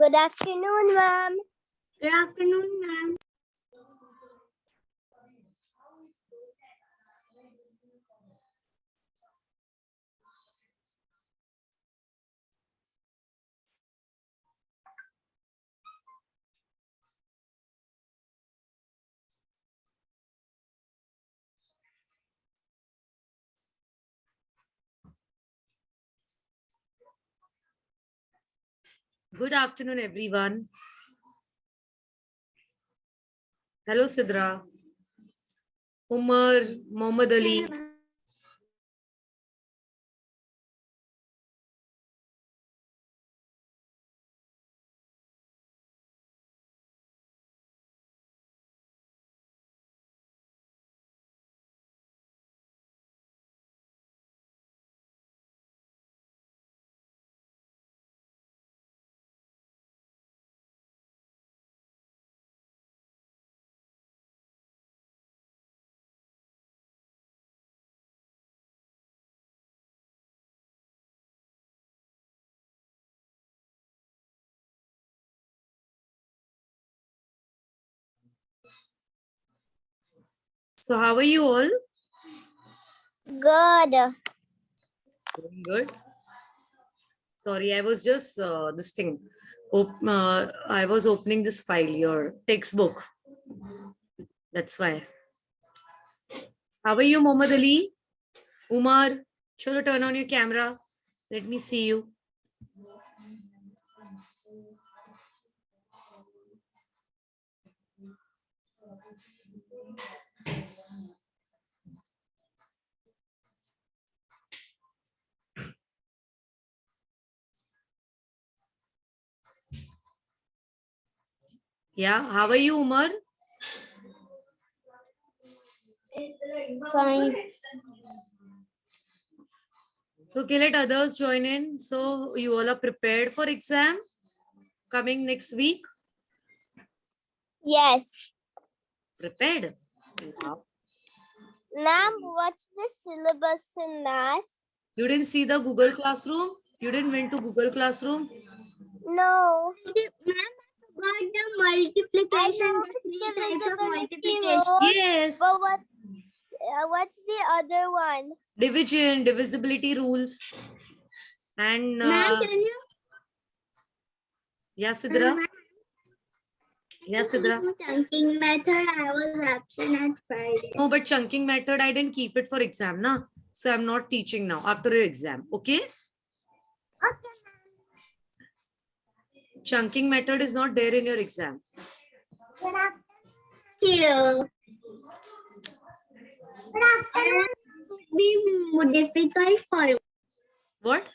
Good afternoon, ma'am. Good afternoon, ma'am. Good afternoon, everyone. Hello, Sidra. Umar, Mohammad Ali. So, how are you all? Good. Doing good. Sorry, I was just this thing. I was opening this file, your textbook. That's why. How are you, Mohammad Ali? Umar, chalo, turn on your camera. Let me see you. Yeah, how are you, Umar? Fine. Okay, let others join in. So, you all are prepared for exam coming next week? Yes. Prepared? Wow. Ma'am, what's the syllabus in math? You didn't see the Google Classroom? You didn't went to Google Classroom? No. Ma'am, I forgot the multiplication, know the it's three the types of visibility multiplication. rule. Yes. But what's the other one? Division, divisibility rules. And Ma'am, can you? yeah, Sidra. Ma'am, Yeah, Sidra. chunking method, I was absent at Friday. No, but chunking method, I didn't keep it for exam, na. So I'm not teaching now after your exam. Okay. Okay. Chunking method is not there in your exam. Here. It would be more difficult for you. What?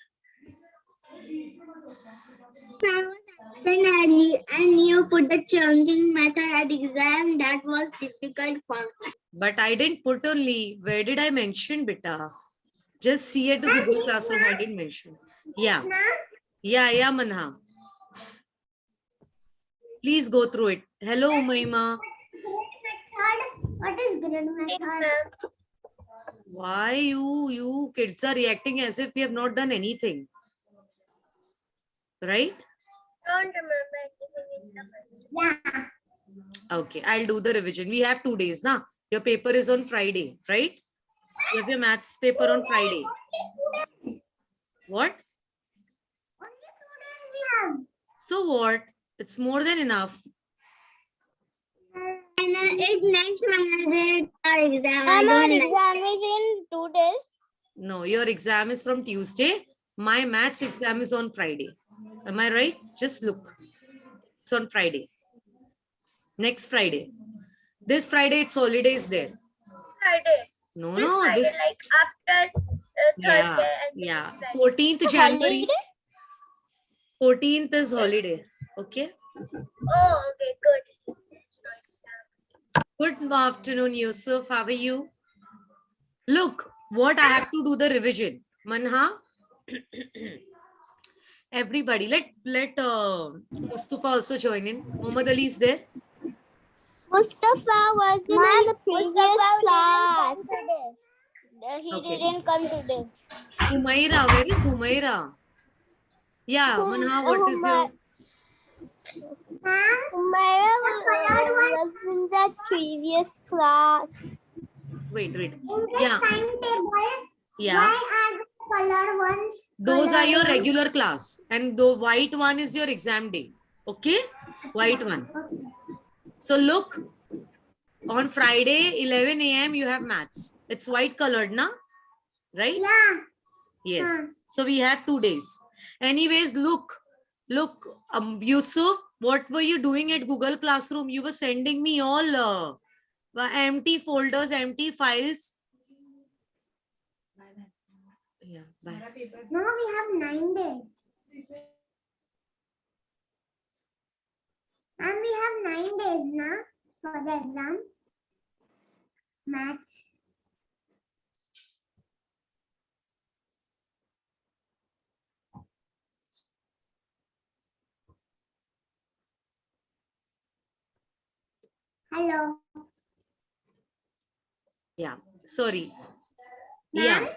I was absent and you put the chunking method at exam. That was difficult for me. But I didn't put only. Where did I mention, beta? Just see at the Google Classroom. I didn't mention. Yeah. Yeah, Manha. Please go through it. Hello, Umayma. What is grid method? Why you kids are reacting as if we have not done anything? Right? Don't remember anything. Yeah. Okay, I'll do the revision. We have 2 days now. Your paper is on Friday, right? You have your maths paper on Friday. What? So what? It's more than enough. And it next Wednesday our exam. Our exam is in 2 days. No, your exam is from Tuesday. My maths exam is on Friday. Am I right? Just look. It's on Friday. Next Friday. This Friday, it's holidays there. Friday. No, This no. Friday, This like after Thursday. Yeah. 14th January. 14th is holiday. Okay. Oh, okay, good. Good afternoon, Yusuf. How are you? Look, what I have to do the revision. Manha. Everybody, let Mustafa also join in. Muhammad Ali is there. Mustafa was in the previous class. He Okay. didn't come today. Humaira, where is Humaira? Yeah, Manha, what is your? Umaira was in the previous class. Wait. In the Yeah. timetable, Yeah. why are the color ones? Those are your color ones? regular class, and the white one is your exam day. Okay, white one. So look, on Friday 11 a.m. you have maths. It's white colored, na? Right? Yeah. Yes. Huh. So we have 2 days. Anyways, look, Yusuf, what were you doing at Google Classroom? You were sending me all empty folders, empty files. Yeah, bye. No, we have 9 days. And we have 9 days now for the exam. Maths. Hello. Yeah, sorry. Ma'am? Yeah.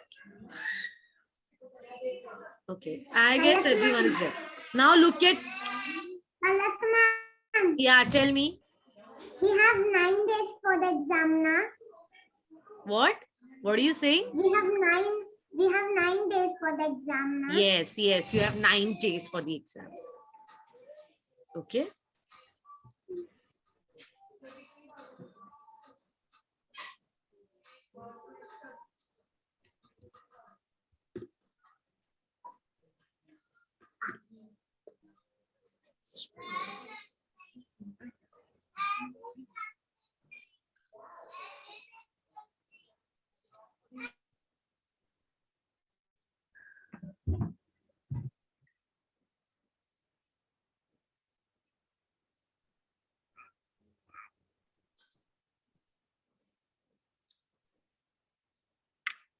Okay, I guess everyone is there. Now look at, Hello, ma'am. yeah, tell me. We have 9 days for the exam now. What? What are you saying? We have 9 days for the exam now. Yes, you have 9 days for the exam. Okay.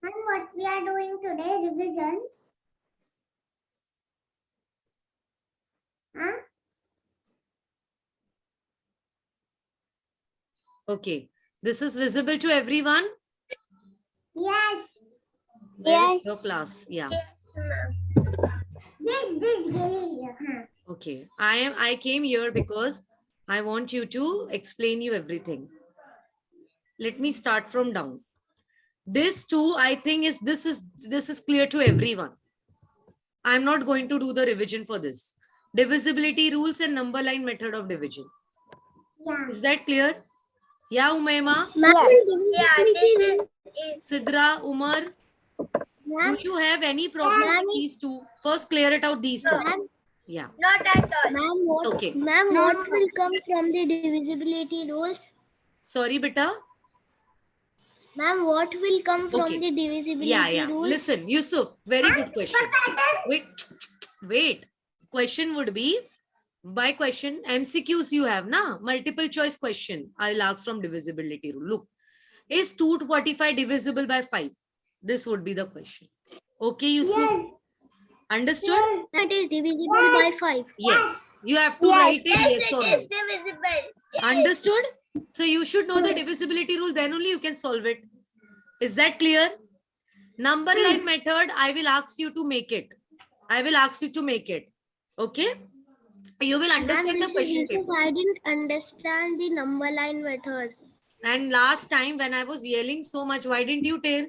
And what we are doing today, revision. Huh? Okay. This is visible to everyone? Yes. Where is Yes. your class? Yeah. This Giri. Huh? Okay. I came here because I want you to explain you everything. Let me start from down. This too, I think this is clear to everyone. I'm not going to do the revision for this. Divisibility rules and number line method of division. Yeah. Is that clear? Yeah, Umayma, Yes. Sidra, Umar. Do you have any problem with these two? First, clear it out, these two. Yeah. Not at all. Ma'am, what, Okay. ma'am, No, what no. will come from the divisibility rules? Sorry, beta. Ma'am, what will come from Okay. the divisibility Yeah. rules? Listen, Yusuf, very good question. Wait. Question would be, by question, MCQs you have, na? Multiple choice question. I'll ask from divisibility rule. Look, is 245 divisible by 5? This would be the question. Okay, Yusuf? Yes. Understood? That is divisible by 5. Yes. You have to Yes. write it yes or no. divisible. Understood? So you should know the divisibility rule, then only you can solve it. Is that clear? Number line method, I will ask you to make it. Okay? You will understand the question paper. I didn't understand the number line method. And last time when I was yelling so much, why didn't you tell?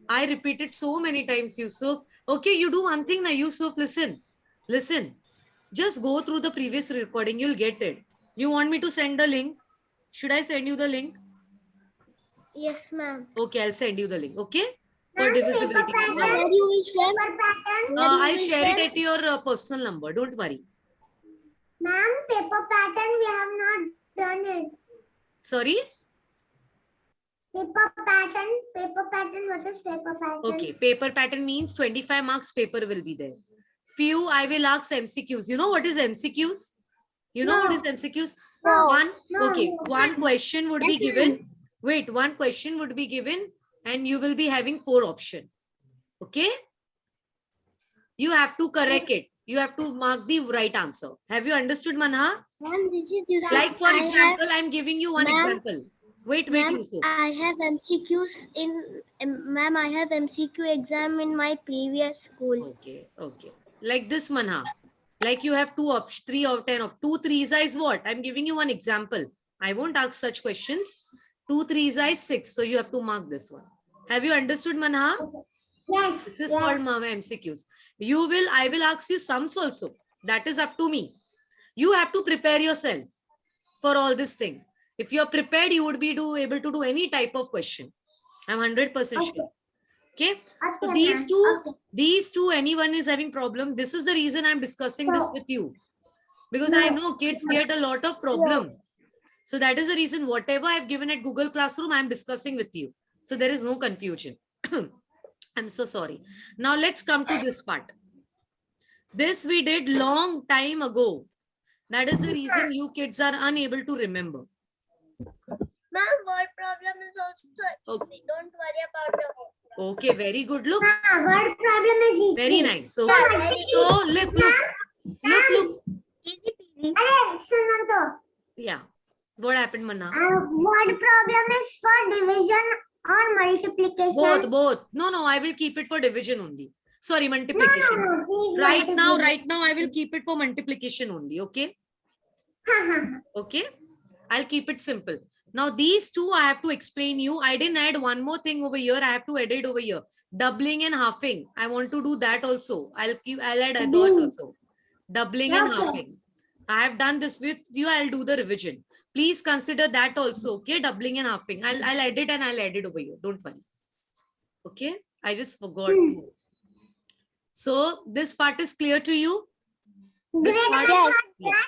I repeated so many times, Yusuf. Okay, you do one thing now, Yusuf, listen. Just go through the previous recording, you'll get it. You want me to send the link? Should I send you the link? Yes, ma'am. Okay, I'll send you the link, okay? For divisibility. Where you will send? Paper pattern. I'll share it at your personal number, don't worry. Ma'am, paper pattern, we have not done it. Sorry? Paper pattern, what is paper pattern? Okay, paper pattern means 25 marks paper will be there. Few I will ask MCQs. You know what is MCQs? You know what is MCQs? No. One question would be given. Wait, one question would be given and you will be having 4 options. Okay? You have to correct it. You have to mark the right answer. Have you understood, Manha? Ma'am, this is Yusuf. Like for example, I'm giving you one example. Wait, Ma'am, Yusuf. I have MCQs ma'am, I have MCQ exam in my previous school. Okay. Like this, Manha. Like you have 2 options, 3 or 10 of 2 3s is what? I'm giving you one example. I won't ask such questions. 2 3s is 6. So you have to mark this one. Have you understood, Manha? Yes. This is called Mama MCQs. I will ask you sums also. That is up to me. You have to prepare yourself for all this thing. If you're prepared, you would be able to do any type of question. I'm 100% sure. Okay. So these two, anyone is having problem. This is the reason I'm discussing this with you. Because I know kids get a lot of problem. So that is the reason whatever I've given at Google Classroom, I'm discussing with you. So there is no confusion. I'm so sorry. Now let's come to this part. This we did long time ago. That is the reason you kids are unable to remember. Ma'am, word problem is also easy. Don't worry about the word. Okay, very good. Look, Word problem is easy. very nice. So, Yeah, very so look. Easy peasy. Arey, suno to. Yeah. What happened, Manna? Word problem is for division or multiplication. Both. No, I will keep it for division only. Sorry, multiplication. No, please Right now, multiply. I will keep it for multiplication only. Okay. Okay. I'll keep it simple. Now, these two I have to explain you. I didn't add one more thing over here. I have to add it over here. Doubling and halving. I want to do that also. I'll add that also. Doubling and halving. I have done this with you. I'll do the revision. Please consider that also. Okay. Doubling and halving. I'll add it and I'll add it over here. Don't worry. Okay. I just forgot. So this part is clear to you? This part, Yes.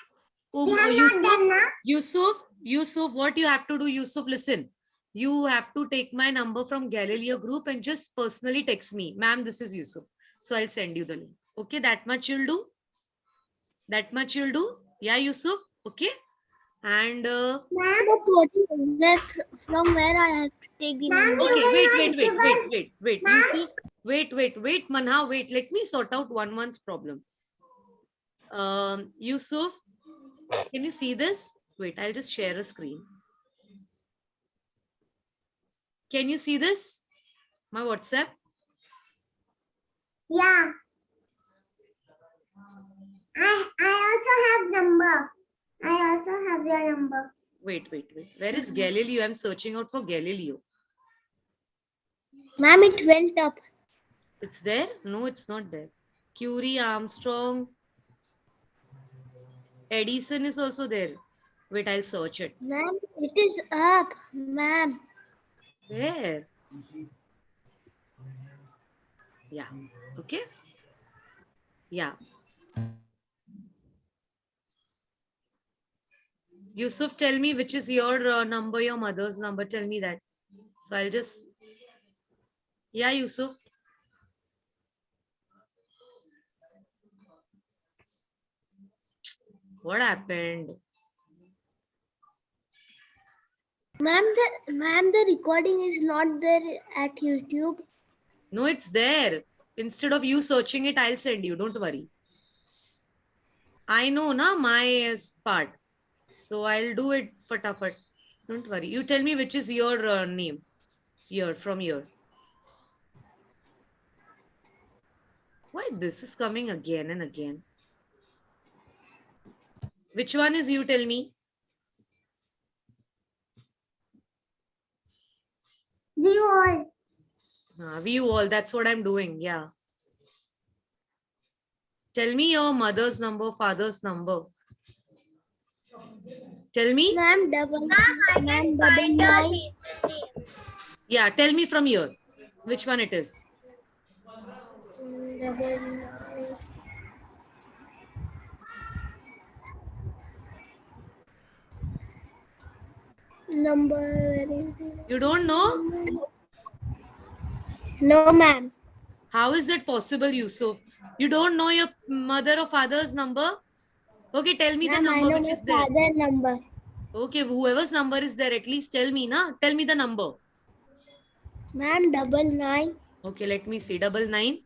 Yusuf, what you have to do, Yusuf, listen. You have to take my number from Galileo group and just personally text me. Ma'am, this is Yusuf. So I'll send you the link. Okay, that much you'll do? That much you'll do? Yeah, Yusuf? Okay. And From where I have to take the number? okay, wait. Yusuf, wait, Manha, wait. Let me sort out one's problem. Yusuf, can you see this? Wait, I'll just share a screen. Can you see this? My WhatsApp? Yeah. I also have number. I also have your number. Wait. Where is Galileo? I'm searching out for Galileo. Ma'am, it went up. It's there? No, it's not there. Curie, Armstrong. Edison is also there. Wait, I'll search it. Ma'am, it is up. Ma'am. Where? Yeah. Okay. Yeah. Yusuf, tell me which is your number, your mother's number. Tell me that. So I'll just. Yeah, Yusuf. What happened? Ma'am, the recording is not there at YouTube. No, it's there. Instead of you searching it, I'll send you. Don't worry. I know na my part. So I'll do it fatafat. Don't worry. You tell me which is your name. From here. Why this is coming again and again? Which one is you? Tell me. View all. View all. That's what I'm doing. Yeah. Tell me your mother's number, father's number. Tell me. Ma'am, double nine. Yeah, tell me from here. Which one it is? Number, where is it? You don't know? No, ma'am. How is it possible, Yusuf? You don't know your mother or father's number? Okay, tell me the number which is there. Father number. Okay, whoever's number is there, at least tell me, na? Tell me the number. Ma'am, 99. Okay, let me see. 99.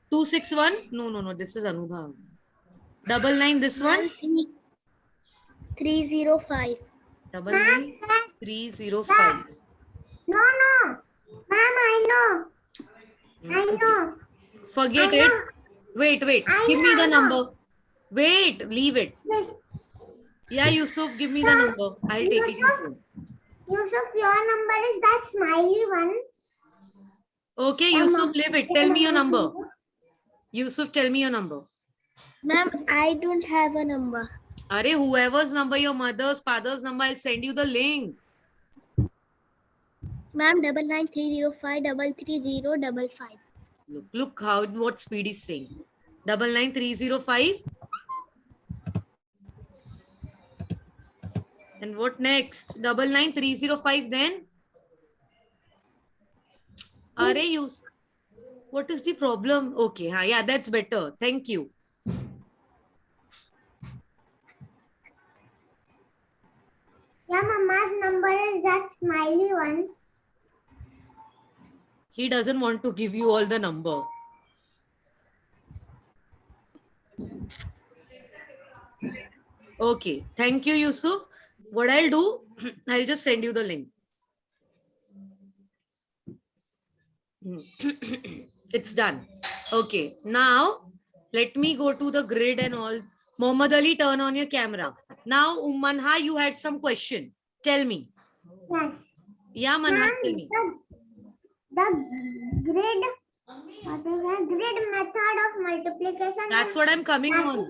261. No. This is Anubhav. 99. This one. 305. 99. 305. No. Ma'am, I know. Forget it. Wait. Give me the number. Wait, leave it. Yeah, Yusuf, give me the number. I'll take it. Yusuf, your number is that smiley one. Okay, Yusuf, leave it. Tell me your number. Yusuf, tell me your number. Ma'am, I don't have a number. Are whoever's number, your mother's, father's number, I'll send you the link. Ma'am, 99305333055. Look how what speed is saying. 99305. And what next? 99305 then? Are you? What is the problem? Okay, yeah, that's better. Thank you. Yeah, Mama's number is that smiley one. He doesn't want to give you all the number. Okay, thank you, Yusuf. What I'll do, I'll just send you the link. It's done. Okay, now let me go to the grid and all. Mohammad Ali, turn on your camera. Now, Manha, you had some question. Tell me. Yes. Yeah, Manha, tell me. The grid, grid method of multiplication. That's what I'm coming on.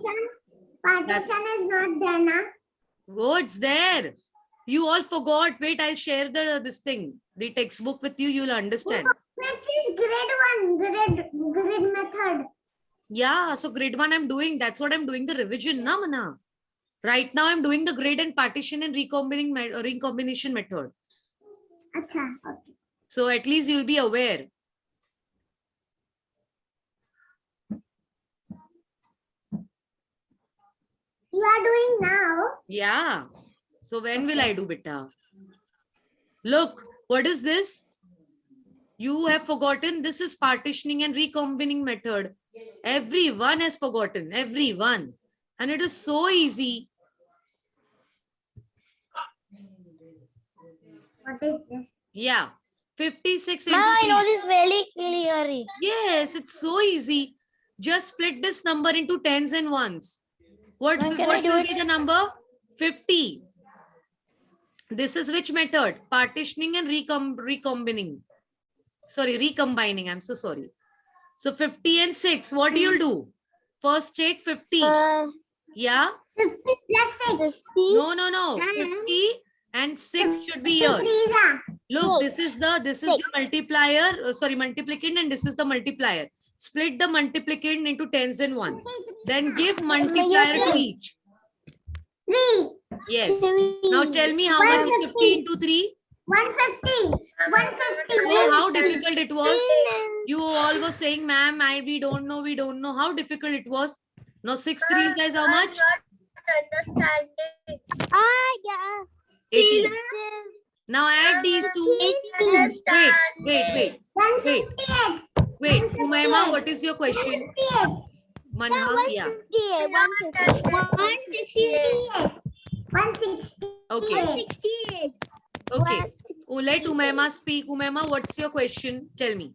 Partition is not there, na? Oh, it's there. You all forgot. Wait, I'll share this thing, the textbook with you. You'll understand. Which is grade 1, grid method. Yeah, so grade 1 I'm doing. That's what I'm doing, the revision, na, Mana? Right now I'm doing the grade and partition and recombination method. Okay. So at least you'll be aware. You are doing now? Yeah. So when will I do, beta? Look, what is this? You have forgotten. This is partitioning and recombining method. Everyone has forgotten. Everyone. And it is so easy. What is this? Yeah. 56 into Ma'am, I 3. know this very clearly. Yes, it's so easy. Just split this number into tens and ones. What will be the number? 50. This is which method? Partitioning and recombining. Sorry, recombining. I'm so sorry. So 50 and 6. What do you do? First take 50. Yeah? 50 plus 6. No. 50 and 6 should be here. Look, this is the multiplier. Multiplicand, and this is the multiplier. Split the multiplicand into tens and ones. Then give multiplier to each. 3. Yes. Now tell me how much is 50 into 3? 150. 150. So how difficult it was? You all were saying, ma'am, we don't know. How difficult it was? Now 6 3 guys, how much? I'm not understanding. Yeah. 80. Now add these two. Understand. Wait. 158. Wait, Umayma, what is your question? 158. Manha, yeah. 168. 168. Okay. 168. Okay. Let Umayma speak. Umayma, what's your question? Tell me.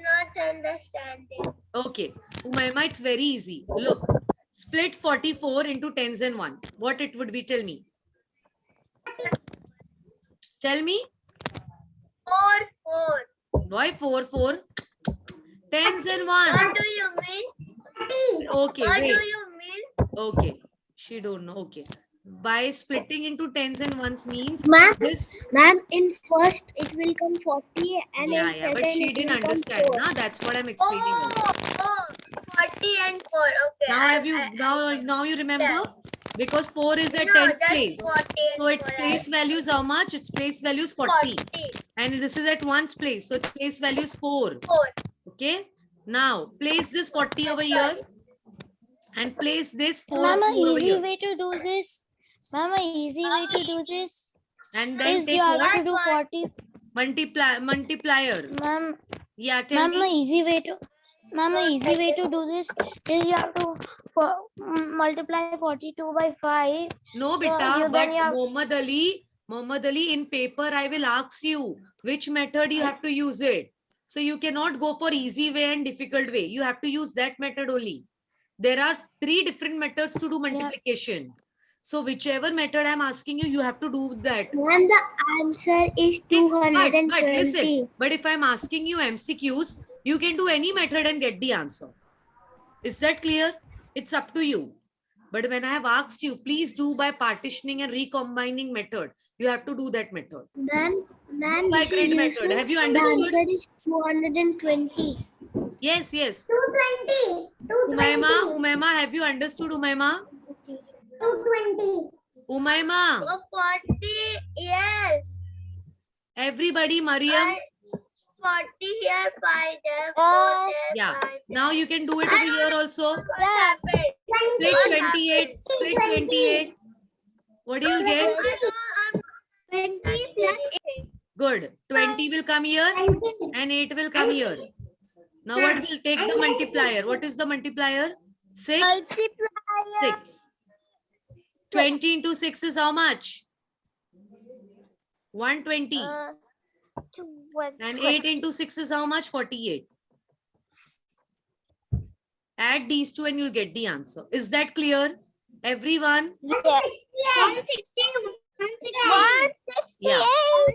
Not understanding. Okay. Umayma, it's very easy. Look, split 44 into tens and 1. What it would be? Tell me. Tell me. 4. Why 4? Tens and 1. What do you mean? Okay, What do wait. you mean? Okay. She don't know. Okay. By splitting into tens and ones means Ma'am, this. Ma'am, in first it will come 40 and in Yeah, second but she it didn't will come understand. 4. Nah? That's what I'm explaining. Oh, 40 and 4. Okay. Now have you now you remember? Yeah. Because 4 is at No, 10th just place. 40 and So its 4. place value is how much? Its place value is 40. 40. And this is at 1's place. So its place value is 4. 4. Okay. Now place this 40 over here. And place this 4 Mama, over easy here. way to do this. Mama, easy way to do this. And then Is take you have what? to do 40. Multiplier. Ma'am, Yeah, tell Mama, me. easy way to. Mama, easy way to do this is you have to multiply 42 by 5. No, So beta, but then you have- Mohammad Ali, in paper, I will ask you which method you have to use it. So you cannot go for easy way and difficult way. You have to use that method only. There are 3 different methods to do multiplication. So whichever method I'm asking you, you have to do that. Ma'am, the answer is But 220. listen, but if I'm asking you MCQs, you can do any method and get the answer. Is that clear? It's up to you. But when I have asked you, please do by partitioning and recombining method. You have to do that method. Ma'am, By this grid is method. useful. Have you The understood? answer is 220. Yes, yes. 220. Umaima, have you understood, Umaima? 220. Umaima, 40, yes. everybody, Mariam. 40 here, 5 there, 4 there, Yeah. 5 there. Now you can do it over here also. What happened? Split What 28. Split 28. What do you get? I know, I'm 20 plus Good. 20 will come here 20. and 8 will come here. Now what will take the multiplier? What is the multiplier? 6. 6. 20 into 6 is how much? 120. And 8 into 6 is how much? 48. Add these two and you'll get the answer. Is that clear? Everyone? 160. Yeah.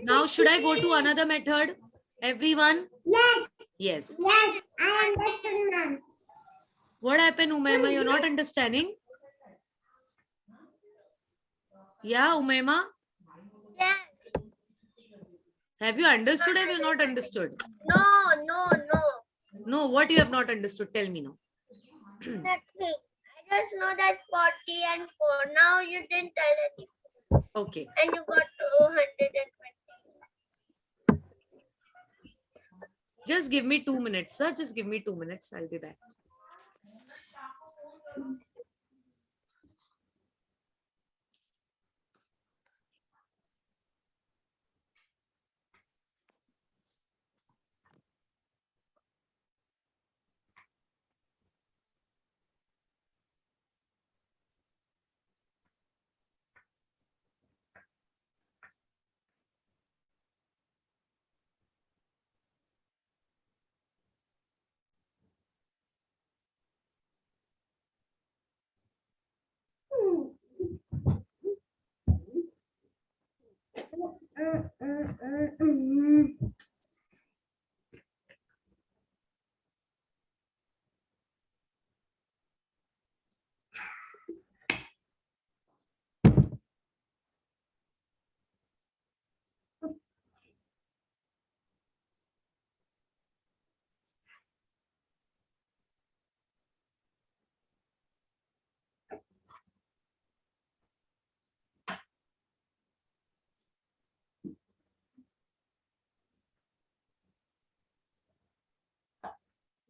Now should I go to another method? Everyone? Yes. Yes. Yes. I understand, ma'am. What happened, Umaima? You're not understanding? Yeah, Umaima? Yes. Have you understood? Have you not understood? No. No, what you have not understood? Tell me now. Nothing. I just know that 40 and 4. Now you didn't tell anything. Okay. And you got 220. Just give me 2 minutes, sir. Just give me 2 minutes. I'll be back.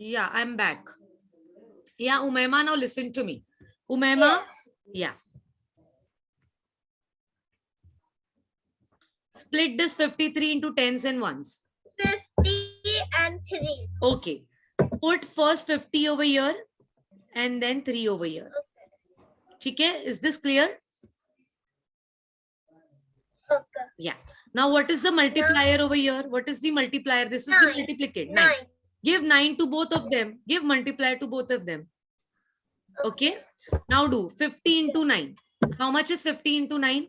Yeah, I'm back. Yeah, Umaima, now listen to me. Umaima, yeah. Split this 53 into tens and ones. 50 and 3. Okay. Put first 50 over here and then 3 over here. Okay. Is this clear? Okay. Yeah. Now what is the multiplier over here? What is the multiplier? This is the 9. multiplicate. 9. Give 9 to both of them. Give multiplier to both of them. Okay. Now do 50 into 9. How much is 50 into 9?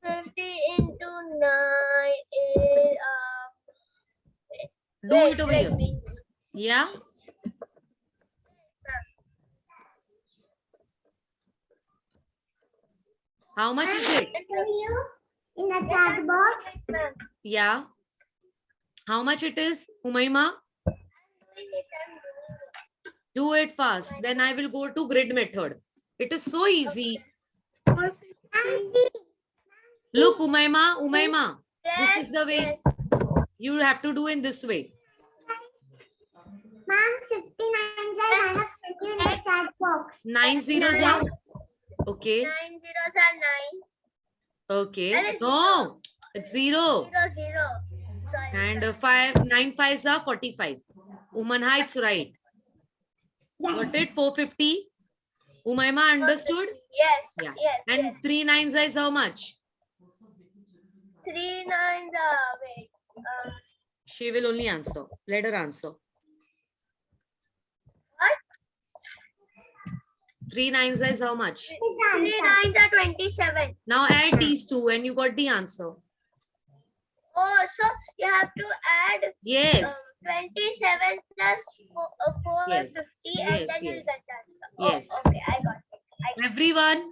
50 into 9 is Do it over here. Yeah. How much is it? In the chat box. Yeah. How much it is, Umaima? Do it fast. Then I will go to grid method. It is so easy. Look, Umaima, this is the way you have to do in this way. Ma'am, 59 minus 50 in the chat box. 9 zeros are okay. 9 zeros are 9. Okay. No, it's 0. 0, 0. Sorry. And 9 fives are 45. Umanha, it's right. Got it? 450. Umaima understood? Yes. Yeah. Yes. And 3 nines is how much? 3 9s are, wait. She will only answer. Let her answer. What? 3 9s is how much? 3 9s are 27. Now add these two and you got the answer. Oh, so you have to add Yes. 27 plus 450 Yes. and Yes, then you'll yes. get that. Yes. Oh, okay, I got it.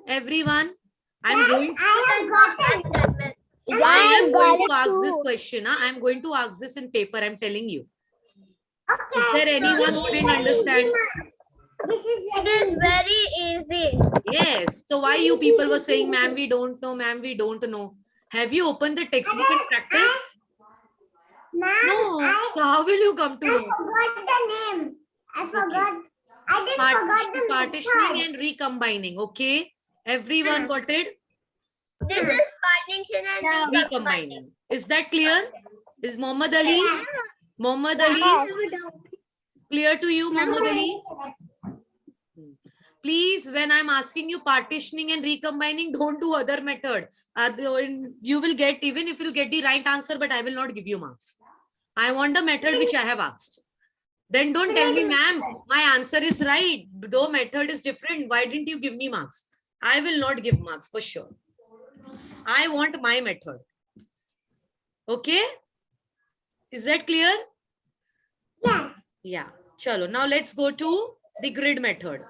Everyone, I'm going. I got that. I am going to ask this question. I'm going to ask this in paper. I'm telling you. Is there anyone who didn't understand? It is very easy. Yes. So why you people were saying, ma'am, we don't know, ma'am, we don't know. Have you opened the textbook and practiced? No. So how will you come to know? forgot the name. I forgot. I did Partitioning and recombining. Okay. Everyone got it? This is partition and Recombining. Is that clear? Is Muhammad Ali? Muhammad Ali? Clear to you, Muhammad Ali? Please, when I'm asking you partitioning and recombining, don't do other method. You will get, even if you'll get the right answer, but I will not give you marks. I want the method which I have asked. Then don't tell me, ma'am, my answer is right. Though method is different, why didn't you give me marks? I will not give marks for sure. I want my method. Okay? Is that clear? Yes. Yeah. Chalo. Now let's go to the grid method.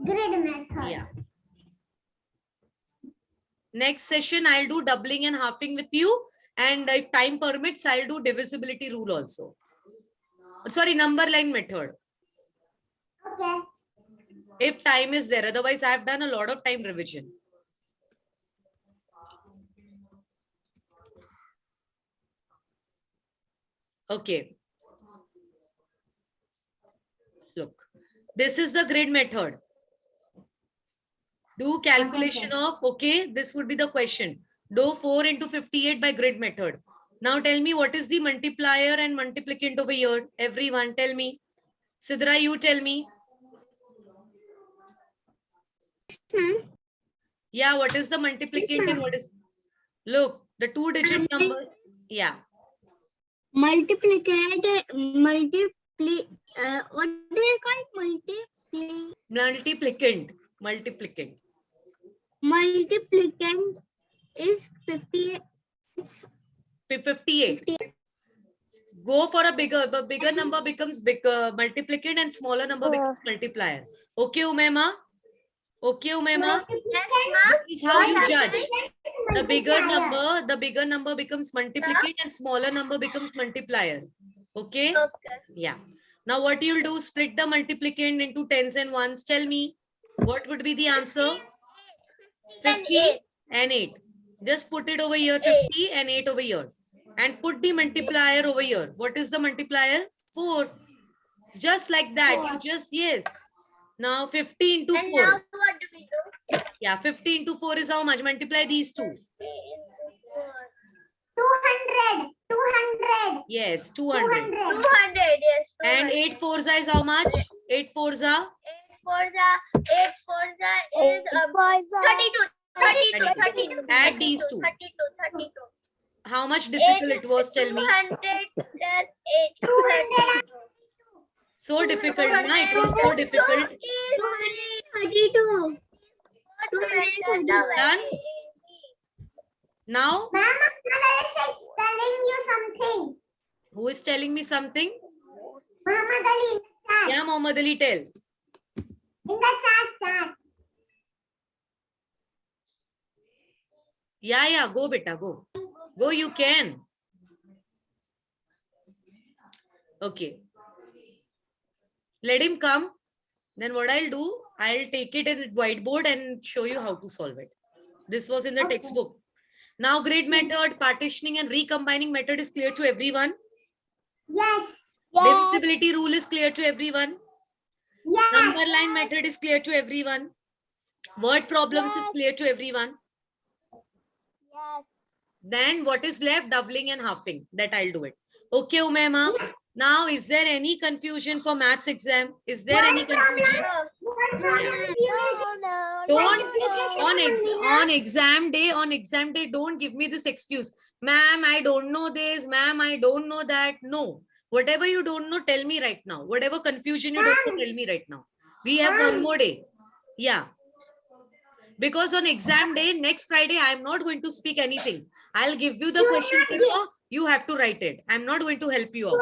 Grid method. Yeah. Next session, I'll do doubling and halving with you. And if time permits, I'll do divisibility rule also. Sorry, number line method. Okay. If time is there. Otherwise, I've done a lot of time revision. Okay. Look, this is the grid method. Do calculation of, okay, this would be the question. Do 4 into 58 by grid method. Now tell me what is the multiplier and multiplicand over here. Everyone tell me. Sidra, you tell me. Yeah, what is the multiplicand and what is... Look, the 2-digit number. Yeah. What do you call Multiplicand. Multiplicand. multiplicand is 58. 58. Go for a bigger number becomes bigger multiplicand and smaller number becomes multiplier. Okay, Umema? Okay, Umema? This is how you judge. The bigger number becomes multiplicand and smaller number becomes multiplier. Okay? Okay. Yeah. Now what you'll do, split the multiplicand into tens and ones. Tell me, what would be the answer? 50 and 8. Just put it over here, 50 and 8 over here. And put the multiplier over here. What is the multiplier? 4. It's just like that. You just, yes. Now 50 into 4. And now what do we do? Yeah, 50 into 4 is how much? Multiply these two. 3 into 4. 200. Yes, 200. 200, yes. 200. And 8 fours is how much? 8 fours are? 8 4 is 32. Add these two. 32. How much difficult it was? Tell me. 200 plus 8. 232. So difficult, na? It was so difficult. 32. Done? Now, Mama, is telling you something. who is telling me something? Muhammad Ali in the chat. Yeah, Muhammad Ali, tell. In the chat. Yeah, go beta, go. Go, you can. Okay. Let him come. Then what I'll do, I'll take it in whiteboard and show you how to solve it. This was in the textbook. Now grid method, partitioning and recombining method is clear to everyone. Yes. Divisibility rule is clear to everyone. Yes. Number line method is clear to everyone. Word problems is clear to everyone. Yes. Then what is left? Doubling and halving. That I'll do it. Okay, Umaima. Now, is there any confusion for maths exam? Is there any confusion? On exam day, don't give me this excuse. Ma'am, I don't know this. Ma'am, I don't know that. No. Whatever you don't know, tell me right now. Whatever confusion you don't know, tell me right now. We have one more day. Yeah. Because on exam day, next Friday, I'm not going to speak anything. I'll give you the question paper. You have to write it. I'm not going to help you out.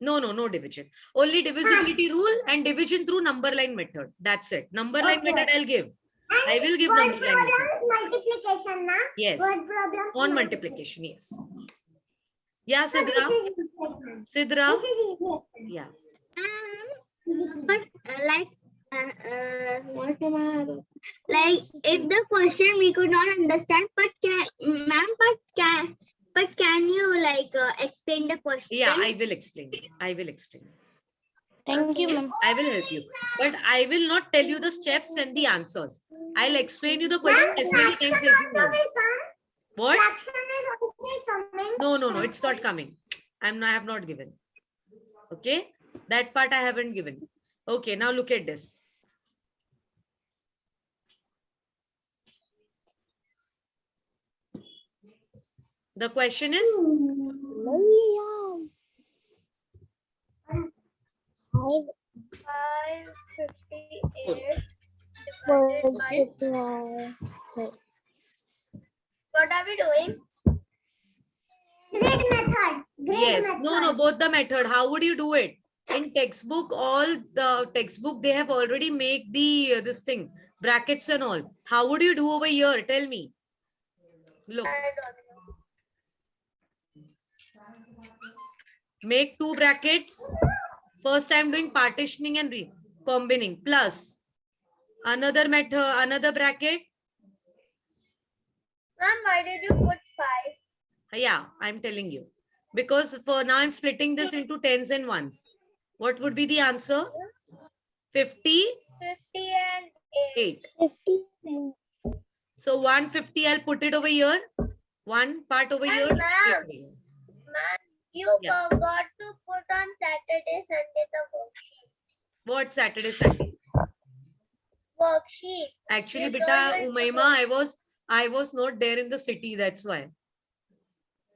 No division. Only divisibility rule and division through number line method. That's it. Number line method I'll give. I will give number line method. Multiplication, na? Yes. Word problem. On multiplication, yes. Yeah, Sidra. Sidra. Yeah. But like if the question we could not understand, but can you like explain the question? Yeah, I will explain. I will explain. Thank you, ma'am. I will help you. But I will not tell you the steps and the answers. I'll explain you the question as many times as you want. What? No, it's not coming. I have not given. Okay, that part I haven't given. Okay, now look at this. The question is 558 divided by. What are we doing? Great method. yes. No, both the method. How would you do it? In textbook, all the textbook, they have already made the this thing, brackets and all. How would you do over here? Tell me. Look. I don't know. Make two brackets. First, I'm doing partitioning and combining plus another method, another bracket. Ma'am, why did you put 5? Yeah, I'm telling you. Because for now, I'm splitting this into tens and ones. What would be the answer? 50? 50 and 8. 50. So 150, I'll put it over here. One part over here. Ma'am, you Yeah. forgot to put on Saturday, Sunday the worksheets. What Saturday, Sunday? Worksheets. Actually, You beta, told me to Umaima, I was not there in the city. That's why.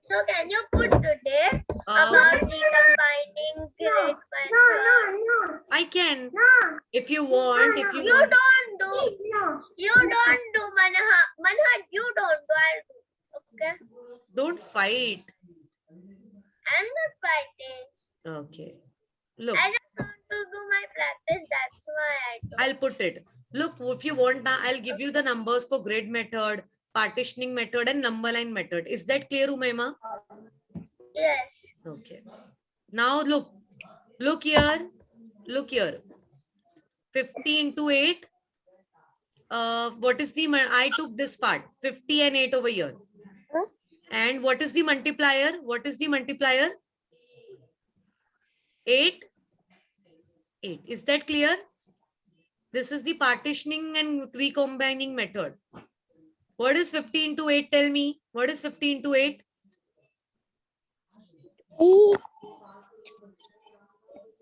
So can you put today about recombining grade method? No. I can. No. If you want, if you You want. don't do. No. You don't do, Manha. Manha, you don't do. I'll do. Okay. Don't fight. I'm not fighting. Okay. Look, I just want to do my practice. That's why I do. I'll put it. Look, if you want, I'll give you the numbers for grid method, partitioning method, and number line method. Is that clear, Umaima? Yes. Okay. Now look here. Look here. 50 into 8. What is the, I took this part, 50 and 8 over here. And what is the multiplier? What is the multiplier? 8. 8. Is that clear? This is the partitioning and recombining method. What is 50 into 8? Tell me. What is 50 into 8?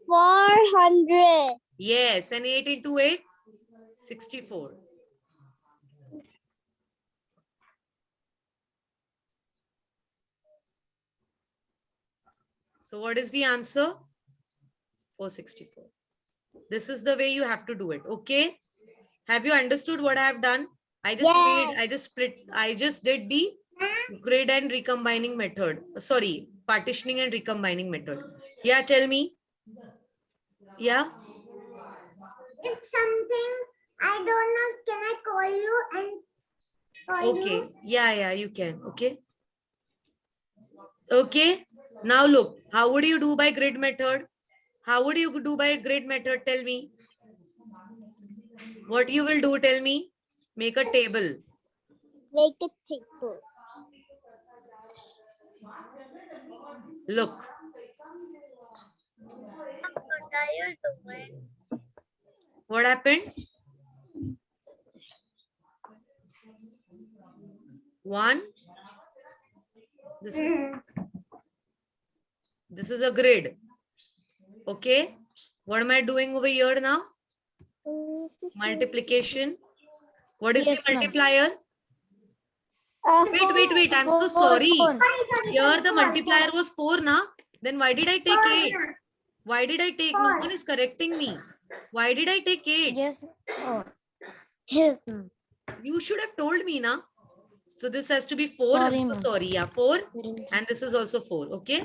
400. Yes. And 8 into 8? 64. So what is the answer? 464. This is the way you have to do it. Okay. Have you understood what I have done? I just did the grid and recombining method. Sorry, partitioning and recombining method. Yeah, tell me. Yeah. It's something I don't know. Can I call you and call Okay. you? Yeah, you can. Okay. Okay. Now look, how would you do by grid method? How would you do by grid method? Tell me. What you will do, tell me. Make a table. Make a table. Look. What are you doing? What happened? 1. This is This is a grid. Okay. What am I doing over here now? Multiplication. What is Yes, the ma'am. multiplier? Wait. I'm so sorry. Here the multiplier was 4 na. Then why did I take 8? Why did I take? No one is correcting me. Why did I take 8? Yes. Oh. Yes, ma'am. You should have told me na. So this has to be 4. Sorry, I'm so ma'am. sorry. Yeah, 4. We didn't- And this is also 4. Okay.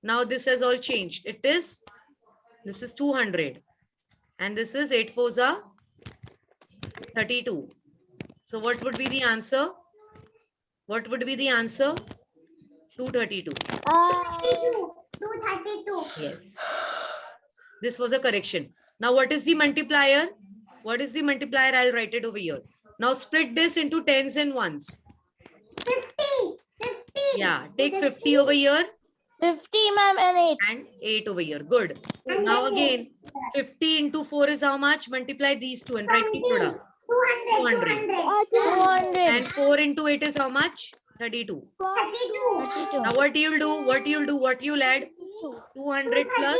Now this has all changed. This is 200. And this is 8 4s are 32. So what would be the answer? What would be the answer? 232. 232. Yes. This was a correction. Now what is the multiplier? What is the multiplier? I'll write it over here. Now split this into tens and ones. 50. Yeah. Take 50 over here 50, ma'am, and 8. and 8 over here. Good. Now again, 50 into 4 is how much? Multiply these two and write the product. 200. 200. And 4 into 8 is how much? 32. 32. Now what you'll do? What you'll add? 200 plus.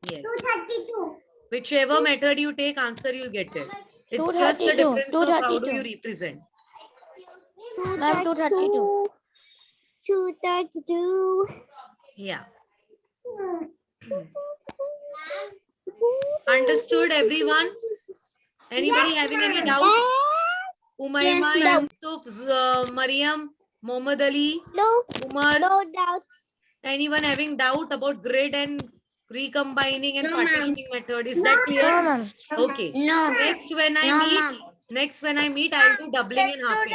Yes. 232. Whichever method you take, answer you'll get it. It's just the 232. difference of how do 232. you represent. Ma'am, 232. 232. Yeah. Understood, everyone? Anybody having any doubt? Umayma, Yes, Yusuf, Mariam, Mohammad Ali, No, Umar, no doubts. anyone having doubt about grid and recombining and No, ma'am. partitioning method? Is that No, clear? ma'am. Okay. No. Next when I No, meet, ma'am. I'll do doubling and halving.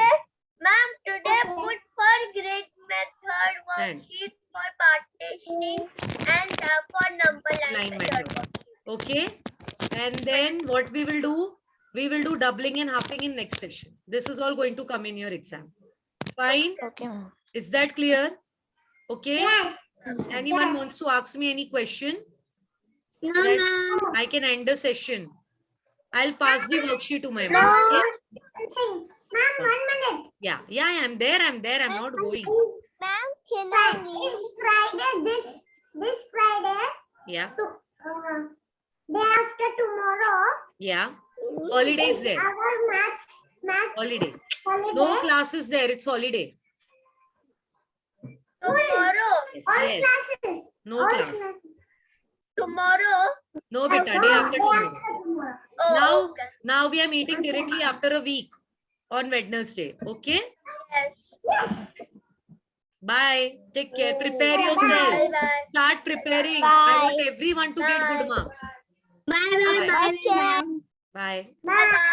Ma'am, today put for grid method And- worksheet for partitioning and for number line Line method. method. Okay. And then what we will do? We will do doubling and halving in next session. This is all going to come in your exam. Fine. Okay, ma'am. Is that clear? Okay. Yes. Anyone wants to ask me any question? No, So that ma'am. I can end the session. I'll pass the worksheet to my No. mom. Okay? Ma'am, 1 minute. Yeah, I'm there. I'm not going. Ma'am, can It's Friday. This Friday. Yeah, Day after tomorrow. yeah. Holiday is there. Our math Holiday. holiday. No classes there. It's holiday. Tomorrow. Yes, All yes. classes. No All class. classes. Tomorrow. No, beta. Day after tomorrow. Oh, Now, okay. now we are meeting directly after a week on Wednesday. Okay. Yes. Bye. Take care. Prepare yourself. Bye bye. Start preparing. Bye. I want everyone to get good marks. Bye, bye, Bye. bye, ma'am. Bye. Bye bye.